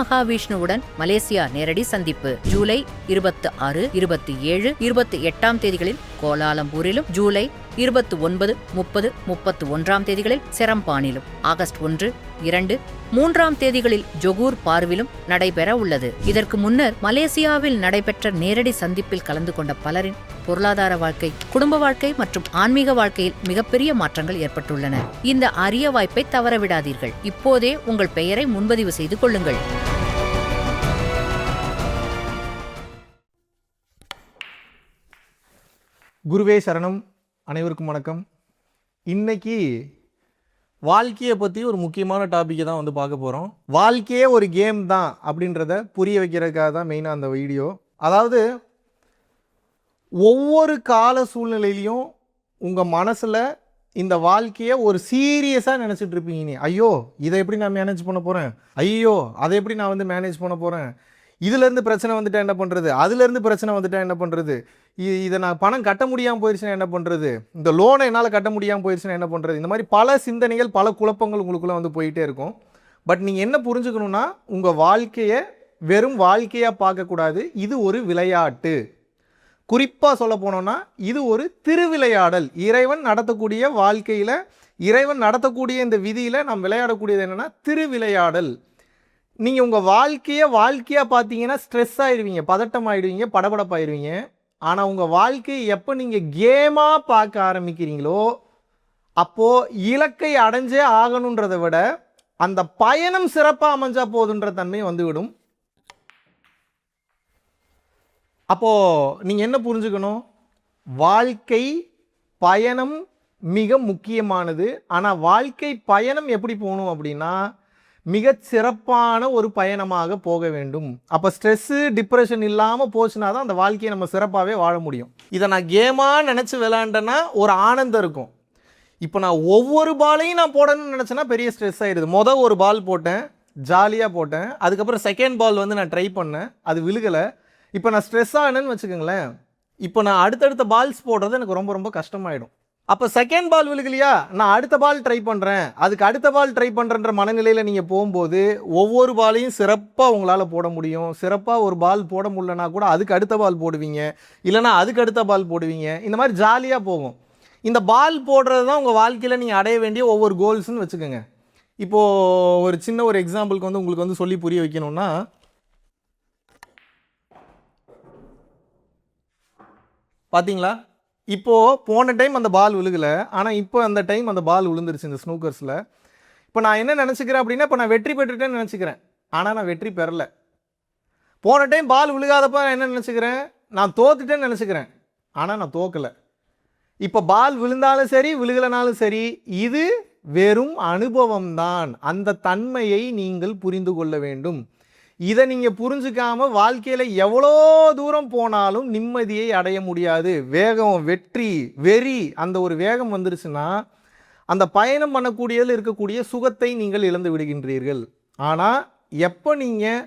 மகாவிஷ்ணுவுடன் Malaysia நேரடி சந்திப்பு. ஜூலை 26, 27, 28 தேதிகளில் கோலாலம்பூரிலும், ஜூலை 29, 30, 31 தேதிகளில் செரம்பானிலும், ஆகஸ்ட் 1, 2, 3 தேதிகளில் ஜொகூர் பார்விலும் நடைபெற உள்ளது. இதற்கு முன்னர் மலேசியாவில் நடைபெற்ற நேரடி சந்திப்பில் கலந்து கொண்ட பலரின் பொருளாதார வாழ்க்கை, குடும்ப வாழ்க்கை மற்றும் ஆன்மீக வாழ்க்கையில் மிகப்பெரிய மாற்றங்கள் ஏற்பட்டுள்ளன. இந்த அரிய வாய்ப்பை தவறவிடாதீர்கள். இப்போதே உங்கள் பெயரை முன்பதிவு செய்து கொள்ளுங்கள். குருவே சரணம். அனைவருக்கும் வணக்கம். இன்னைக்கு வாழ்க்கையை பற்றி ஒரு முக்கியமான டாப்பிக்கை தான் வந்து பார்க்க போகிறோம். வாழ்க்கையே ஒரு கேம் தான் அப்படின்றத புரிய வைக்கிறதுக்காக தான் மெயினாக அந்த வீடியோ. அதாவது ஒவ்வொரு கால சூழ்நிலையிலையும் உங்கள் மனசில் இந்த வாழ்க்கையை ஒரு சீரியஸாக நினச்சிட்டு இருப்பீங்க. நீ ஐயோ இதை எப்படி நான் மேனேஜ் பண்ண போகிறேன், ஐயோ அதை எப்படி நான் வந்து மேனேஜ் பண்ண போகிறேன், இதுலேருந்து பிரச்சனை வந்துட்டா என்ன பண்ணுறது, அதுலேருந்து பிரச்சனை வந்துட்டா என்ன பண்ணுறது, இதை நான் பணம் கட்ட முடியாமல் போயிடுச்சுன்னா என்ன பண்ணுறது, இந்த லோனை என்னால் கட்ட முடியாமல் போயிடுச்சுன்னா என்ன பண்ணுறது, இந்த மாதிரி பல சிந்தனைகள், பல குழப்பங்கள் உங்களுக்குள்ளே வந்து போயிட்டே இருக்கும். பட் நீங்கள் என்ன புரிஞ்சுக்கணுன்னா, உங்கள் வாழ்க்கையை வெறும் வாழ்க்கையாக பார்க்கக்கூடாது. இது ஒரு விளையாட்டு. குறிப்பாக சொல்ல போனோன்னா இது ஒரு திருவிளையாடல். இறைவன் நடத்தக்கூடிய வாழ்க்கையில், இறைவன் நடத்தக்கூடிய இந்த விதியில் நாம் விளையாடக்கூடியது என்னென்னா திருவிளையாடல். நீங்கள் உங்கள் வாழ்க்கையாக பார்த்தீங்கன்னா ஸ்ட்ரெஸ் ஆகிடுவீங்க, பதட்டம் ஆகிடுவீங்க, படபடப்பாயிடுவீங்க. ஆனால் உங்கள் வாழ்க்கையை எப்போ நீங்கள் கேமாக பார்க்க ஆரம்பிக்கிறீங்களோ அப்போது இலக்கை அடைஞ்சே ஆகணுன்றதை விட அந்த பயணம் சிறப்பாக அமைஞ்சா போதுன்ற தன்மை வந்துவிடும். அப்போது நீங்கள் என்ன புரிஞ்சுக்கணும், வாழ்க்கை பயணம் மிக முக்கியமானது. ஆனால் வாழ்க்கை பயணம் எப்படி போகணும் அப்படின்னா மிக சிறப்பான ஒரு பயணமாக போக வேண்டும். அப்போ ஸ்ட்ரெஸ்ஸு டிப்ரெஷன் இல்லாமல் போச்சுன்னா தான் அந்த வாழ்க்கையை நம்ம சிறப்பாகவே வாழ முடியும். இதை நான் கேமாக நினச்சி விளையாண்டேன்னா ஒரு ஆனந்தம் இருக்கும். இப்போ நான் ஒவ்வொரு பாலையும் நான் போடணும்னு நினச்சேன்னா பெரிய ஸ்ட்ரெஸ் ஆகிடுது. ஒரு பால் போட்டேன், ஜாலியாக போட்டேன். அதுக்கப்புறம் செகண்ட் பால் வந்து நான் ட்ரை பண்ணேன், அது விழுகலை. இப்போ நான் ஸ்ட்ரெஸ் ஆனேன்னு வச்சுக்கோங்களேன், இப்போ நான் அடுத்தடுத்த பால்ஸ் போடுறது எனக்கு ரொம்ப ரொம்ப கஷ்டமாயிடும். அப்போ செகண்ட் பால் விழுகலையா, நான் அடுத்த பால் ட்ரை பண்ணுறேன், அதுக்கு அடுத்த பால் ட்ரை பண்ணுறன்ற மனநிலையில் நீங்கள் போகும்போது ஒவ்வொரு பாலையும் சிறப்பாக உங்களால் போட முடியும். சிறப்பாக ஒரு பால் போட முடியலனா கூட அதுக்கு அடுத்த பால் போடுவீங்க, இல்லைனா அதுக்கு அடுத்த பால் போடுவீங்க. இந்த மாதிரி ஜாலியாக போகும். இந்த பால் போடுறது தான் உங்கள் வாழ்க்கையில் நீங்கள் அடைய வேண்டிய ஒவ்வொரு கோல்ஸ்ன்னு வச்சுக்கோங்க. இப்போது ஒரு சின்ன ஒரு எக்ஸாம்பிளுக்கு வந்து உங்களுக்கு வந்து சொல்லி புரிய வைக்கணும்னா, பார்த்தீங்களா, இப்போது போன டைம் அந்த பால் விழுகலை, ஆனால் இப்போ அந்த டைம் அந்த பால் விழுந்துருச்சு இந்த ஸ்னூக்கர்ஸில். இப்போ நான் என்ன நினச்சிக்கிறேன் அப்படின்னா, இப்போ நான் வெற்றி பெற்றுட்டேன்னு நினச்சிக்கிறேன், ஆனால் நான் வெற்றி பெறலை. போன டைம் பால் விழுகாதப்போ நான் என்ன நினச்சிக்கிறேன், நான் தோத்துட்டேன்னு நினச்சிக்கிறேன், ஆனால் நான் தோக்கலை. இப்போ பால் விழுந்தாலும் சரி விழுகலைனாலும் சரி, இது வெறும் அனுபவம் தான். அந்த தன்மையை நீங்கள் புரிந்து கொள்ள வேண்டும். இதை நீங்கள் புரிஞ்சுக்காமல் வாழ்க்கையில் எவ்வளோ தூரம் போனாலும் நிம்மதியை அடைய முடியாது. வேகம், வெற்றி, வெறி, அந்த ஒரு வேகம் வந்துருச்சுன்னா அந்த பயணம் பண்ணக்கூடியதில் இருக்கக்கூடிய சுகத்தை நீங்கள் இழந்து விடுகின்றீர்கள். ஆனால் எப்போ நீங்கள்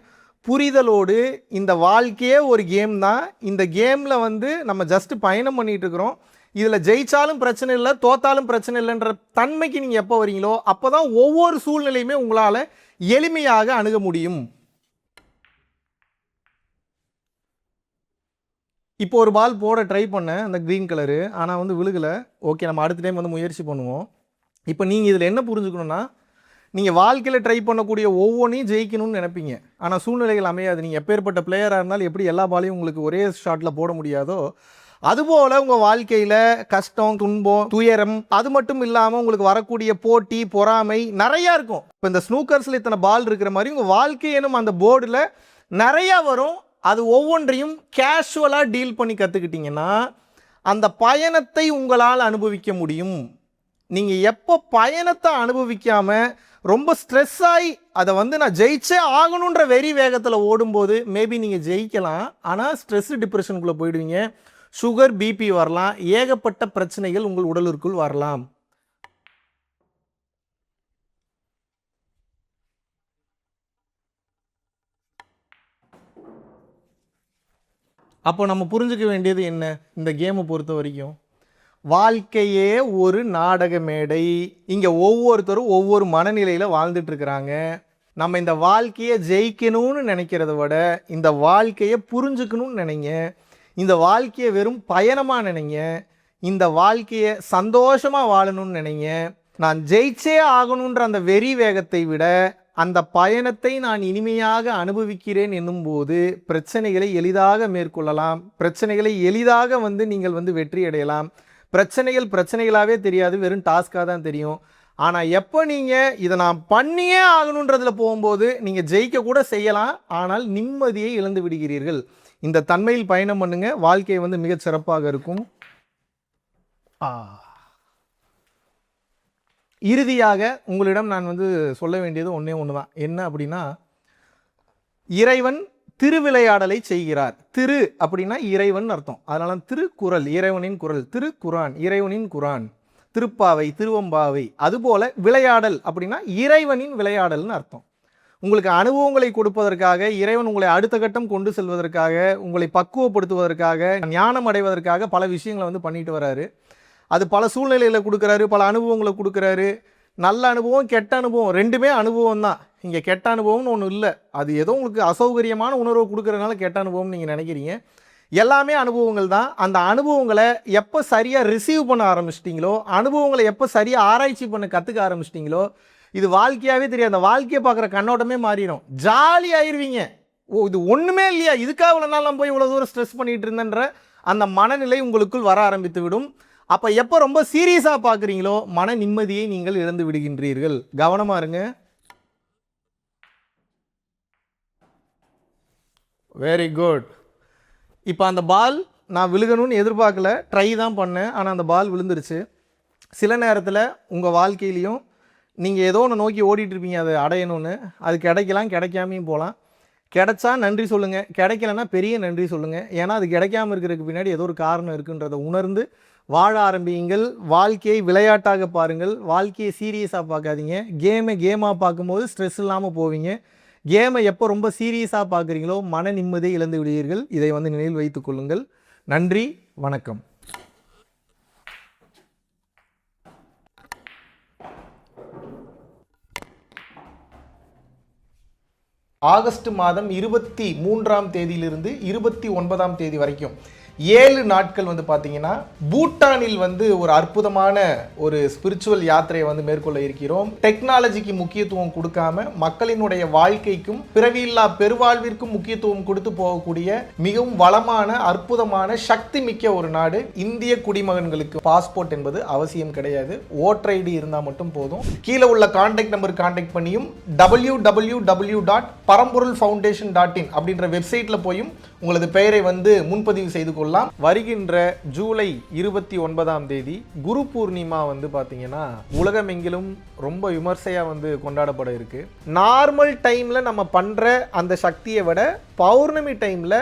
புரிதலோடு இந்த வாழ்க்கையே ஒரு கேம் தான், இந்த கேமில் வந்து நம்ம ஜஸ்ட்டு பயணம் பண்ணிகிட்டு இருக்கிறோம், இதில் ஜெயித்தாலும் பிரச்சனை இல்லை, தோத்தாலும் பிரச்சனை இல்லைன்ற தன்மைக்கு நீங்கள் எப்போ வரீங்களோ அப்போ தான் ஒவ்வொரு சூழ்நிலையுமே உங்களால் எளிமையாக அணுக முடியும். இப்போ ஒரு பால் போட ட்ரை பண்ணேன், அந்த க்ரீன் கலரு, ஆனால் வந்து விழுகலை. ஓகே, நம்ம அடுத்த டைம் வந்து முயற்சி பண்ணுவோம். இப்போ நீங்கள் இதில் என்ன புரிஞ்சுக்கணுன்னா, நீங்கள் வாழ்க்கையில் ட்ரை பண்ணக்கூடிய ஒவ்வொன்றையும் ஜெயிக்கணும்னு நினைப்பீங்க, ஆனால் சூழ்நிலைகள் அமையாது. நீங்கள் எப்பேற்பட்ட பிளேயராக இருந்தாலும் எப்படி எல்லா பாலையும் உங்களுக்கு ஒரே ஷாட்டில் போட முடியாதோ அதுபோல் உங்கள் வாழ்க்கையில் கஷ்டம், துன்பம், துயரம், அது மட்டும் இல்லாமல் உங்களுக்கு வரக்கூடிய போட்டி, பொறாமை நிறையா இருக்கும். இப்போ இந்த ஸ்னூக்கர்ஸில் இத்தனை பால் இருக்கிற மாதிரி உங்கள் வாழ்க்கை எனும் அந்த போர்டில் நிறையா வரும். அது ஒவ்வொன்றையும் கேஷுவலாக டீல் பண்ணி கற்றுக்கிட்டிங்கன்னா அந்த பயணத்தை உங்களால் அனுபவிக்க முடியும். நீங்கள் எப்போ பயணத்தை அனுபவிக்காமல் ரொம்ப ஸ்ட்ரெஸ் ஆகி அதை வந்து நான் ஜெயிச்சே ஆகணுன்ற வெறி வேகத்தில் ஓடும்போது மேபி நீங்கள் ஜெயிக்கலாம், ஆனால் ஸ்ட்ரெஸ் டிப்ரெஷனுக்குள்ளே போயிடுவீங்க. சுகர், பிபி வரலாம், ஏகப்பட்ட பிரச்சனைகள் உங்கள் உடலிற்குள் வரலாம். அப்போ நம்ம புரிஞ்சுக்க வேண்டியது என்ன, இந்த கேமை பொறுத்த வரைக்கும் வாழ்க்கையே ஒரு நாடக மேடை. இங்கே ஒவ்வொருத்தரும் ஒவ்வொரு மனநிலையில் வாழ்ந்துட்டு இருக்கிறாங்க. நம்ம இந்த வாழ்க்கையை ஜெயிக்கணும்னு நினைக்கிறத விட இந்த வாழ்க்கையை புரிஞ்சுக்கணும்னு நினைங்க. இந்த வாழ்க்கையை வெறும் பயணமாக நினைங்க. இந்த வாழ்க்கையை சந்தோஷமாக வாழணும்னு நினைங்க. நான் ஜெயிச்சே ஆகணுன்ற அந்த வெறி வேகத்தை விட அந்த பயணத்தை நான் இனிமையாக அனுபவிக்கிறேன் என்னும்போது பிரச்சனைகளை எளிதாக மேற்கொள்ளலாம். பிரச்சனைகளை எளிதாக நீங்கள் வெற்றி அடையலாம். பிரச்சனைகளாகவே தெரியாது, வெறும் டாஸ்காக தான் தெரியும். ஆனால் எப்போ நீங்கள் இதை நான் பண்ணியே ஆகணுன்றதில் போகும்போது நீங்கள் ஜெயிக்க கூட செய்யலாம், ஆனால் நிம்மதியை இழந்து விடுகிறீர்கள். இந்த தன்மையில் பயணம் பண்ணுங்க, வாழ்க்கை மிகச் சிறப்பாக இருக்கும். இறுதியாக உங்களிடம் நான் சொல்ல வேண்டியது ஒன்றே ஒன்று தான். என்ன அப்படின்னா, இறைவன் திருவிளையாடலை செய்கிறார். திரு அப்படின்னா இறைவன் அர்த்தம். அதனால திருக்குறள் இறைவனின் குரல், திருக்குரான் இறைவனின் குரான், திருப்பாவை திருவம்பாவை. அதுபோல விளையாடல் அப்படின்னா இறைவனின் விளையாடல்னு அர்த்தம். உங்களுக்கு அனுபவங்களை கொடுப்பதற்காக, இறைவன் உங்களை அடுத்த கட்டம் கொண்டு செல்வதற்காக, உங்களை பக்குவப்படுத்துவதற்காக, ஞானம் அடைவதற்காக பல விஷயங்களை பண்ணிட்டு வராரு. அது பல சூழ்நிலையில் கொடுக்குறாரு, பல அனுபவங்களை கொடுக்குறாரு. நல்ல அனுபவம் கெட்ட அனுபவம் ரெண்டுமே அனுபவம் தான். இங்கே கெட்ட அனுபவம்னு ஒன்றும் இல்லை. அது ஏதோ உங்களுக்கு அசௌகரியமான உணர்வை கொடுக்குறதுனால கெட்ட அனுபவம்னு நீங்கள் நினைக்கிறீங்க. எல்லாமே அனுபவங்கள் தான். அந்த அனுபவங்களை எப்போ சரியாக ரிசீவ் பண்ண ஆரம்பிச்சிட்டிங்களோ, அனுபவங்களை எப்போ சரியாக ஆராய்ச்சி பண்ண கற்றுக்க ஆரம்பிச்சிட்டிங்களோ, இது வாழ்க்கையாகவே தெரியாது. அந்த வாழ்க்கையை பார்க்குற கண்ணோட்டமே மாறிடும். ஜாலி ஆயிடுவீங்க. ஓ, இது ஒன்றுமே இல்லையா, இதுக்காக இவ்வளோ நாள் நான் போய் இவ்வளோ தூரம் ஸ்ட்ரெஸ் பண்ணிகிட்டு இருந்தேன்ற அந்த மனநிலை உங்களுக்குள் வர ஆரம்பித்து விடும். அப்போ எப்போ ரொம்ப சீரியஸாக பார்க்குறீங்களோ மன நிம்மதியை நீங்கள் இழந்து விடுகின்றீர்கள். கவனமாக இருங்க. Very good. இப்போ அந்த பால் நான் விழுகணும்னு எதிர்பார்க்கல, ட்ரை தான் பண்ணேன். ஆனால் அந்த பால் விழுந்துருச்சு. சில நேரத்தில் உங்கள் வாழ்க்கையிலையும் நீங்கள் ஏதோ ஒன்று நோக்கி ஓடிட்டுருப்பீங்க, அதை அடையணும்னு. அது கிடைக்கலாம், கிடைக்காமையும் போகலாம். கிடைச்சா நன்றி சொல்லுங்கள், கிடைக்கலன்னா பெரிய நன்றி சொல்லுங்கள். ஏன்னா அது கிடைக்காமல் இருக்கிறதுக்கு பின்னாடி ஏதோ ஒரு காரணம் இருக்குன்றதை உணர்ந்து வாழ ஆரம்பியுங்கள். வாழ்க்கையை விளையாட்டாக பாருங்கள், வாழ்க்கையை சீரியஸாக பார்க்காதீங்க. கேமாக பார்க்கும்போது ஸ்ட்ரெஸ் இல்லாமல் போவீங்க. கேமை எப்போ ரொம்ப சீரியஸாக பார்க்குறீங்களோ மன நிம்மதியை இழந்து விடுவீர்கள். இதை நினைவில் வைத்துக் கொள்ளுங்கள். நன்றி, வணக்கம். ஆகஸ்ட் மாதம் 23ஆம் தேதியிலிருந்து 29ஆம் தேதி வரைக்கும் 7 நாட்கள் பார்த்தீங்கன்னா பூட்டானில் ஒரு அற்புதமான ஒரு ஸ்பிரிச்சுவல் யாத்திரையை மேற்கொள்ள இருக்கிறோம். டெக்னாலஜிக்கு முக்கியத்துவம் கொடுக்காம மக்களினுடைய வாழ்க்கைக்கும் பிறவியில்லா பெருவாழ்விற்கும் முக்கியத்துவம் கொடுத்து போகக்கூடிய மிகவும் வளமான அற்புதமான சக்தி மிக்க ஒரு நாடு. இந்திய குடிமகன்களுக்கு பாஸ்போர்ட் என்பது அவசியம் கிடையாது. ஓட்டர் ஐடி இருந்தால் மட்டும் போதும். கீழே உள்ள கான்டாக்ட் நம்பர் கான்டாக்ட் பண்ணியும் www.paramporulfoundation.in அப்படின்ற வெப்சைட்டில் போயும் உங்களது பெயரை முன்பதிவு செய்து கொள்ளலாம். வருகின்ற ஜூலை 29ஆம் தேதி குரு பூர்ணிமா பார்த்தீங்கன்னா உலகமெங்கிலும் ரொம்ப விமர்சையா கொண்டாடப்பட இருக்கு. நார்மல் டைம்ல நம்ம பண்ற அந்த சக்தியை விட பௌர்ணமி டைம்ல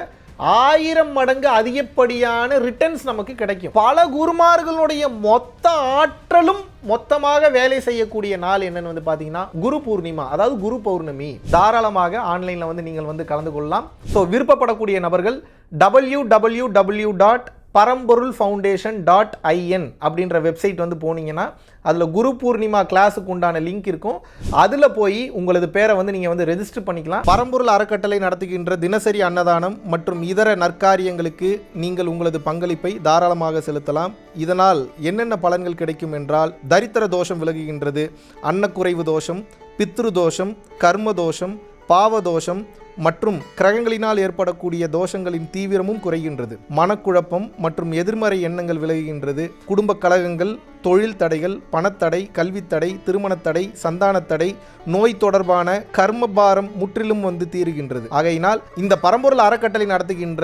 1000 மடங்கு அதிகப்படியான ரிட்டர்ன்ஸ் நமக்கு கிடைக்கும். பல குருமார்களுடைய மொத்த ஆற்றலும் மொத்தமாக வேலை செய்யக்கூடிய நாள் என்னன்னு பார்த்தீங்கன்னா குரு பூர்ணிமா, அதாவது குரு பௌர்ணமி. தாராளமாக ஆன்லைனில் நீங்கள் கலந்து கொள்ளலாம். ஸோ விருப்பப்படக்கூடிய நபர்கள் www.paramporulfoundation.in அப்படின்ற வெப்சைட் போனீங்கன்னா அதில் குரு பூர்ணிமா கிளாஸுக்கு உண்டான லிங்க் இருக்கும். அதில் போய் உங்களது பேரை நீங்கள் ரெஜிஸ்டர் பண்ணிக்கலாம். பரம்பொருள் அறக்கட்டளை நடத்துகின்ற தினசரி அன்னதானம் மற்றும் இதர நற்காரியங்களுக்கு நீங்கள் உங்களது பங்களிப்பை தாராளமாக செலுத்தலாம். இதனால் என்னென்ன பலன்கள் கிடைக்கும் என்றால், தரித்திர தோஷம் விலகுகின்றது, அன்னக்குறைவு தோஷம், பித்ரு தோஷம், கர்ம தோஷம், பாவ தோஷம் மற்றும் கிரகங்களினால் ஏற்படக்கூடிய தோஷங்களின் தீவிரமும் குறைகின்றது. மனக்குழப்பம் மற்றும் எதிர்மறை எண்ணங்கள் விலகுகின்றது. குடும்ப கலகங்கள், தொழில் தடைகள், பணத்தடை, கல்வித்தடை, திருமணத்தடை, சந்தானத்தடை, நோய் தொடர்பான கர்மபாரம் முற்றிலும் தீருகின்றது. ஆகையினால் இந்த பரம்பொருள் அறக்கட்டளை நடத்துகின்ற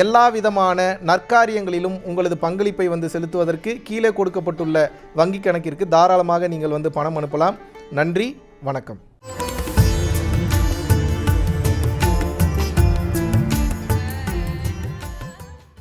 எல்லா விதமான நற்காரியங்களிலும் உங்களது பங்களிப்பை செலுத்துவதற்கு கீழே கொடுக்கப்பட்டுள்ள வங்கி கணக்கிற்கு தாராளமாக நீங்கள் பணம் அனுப்பலாம். நன்றி, வணக்கம்.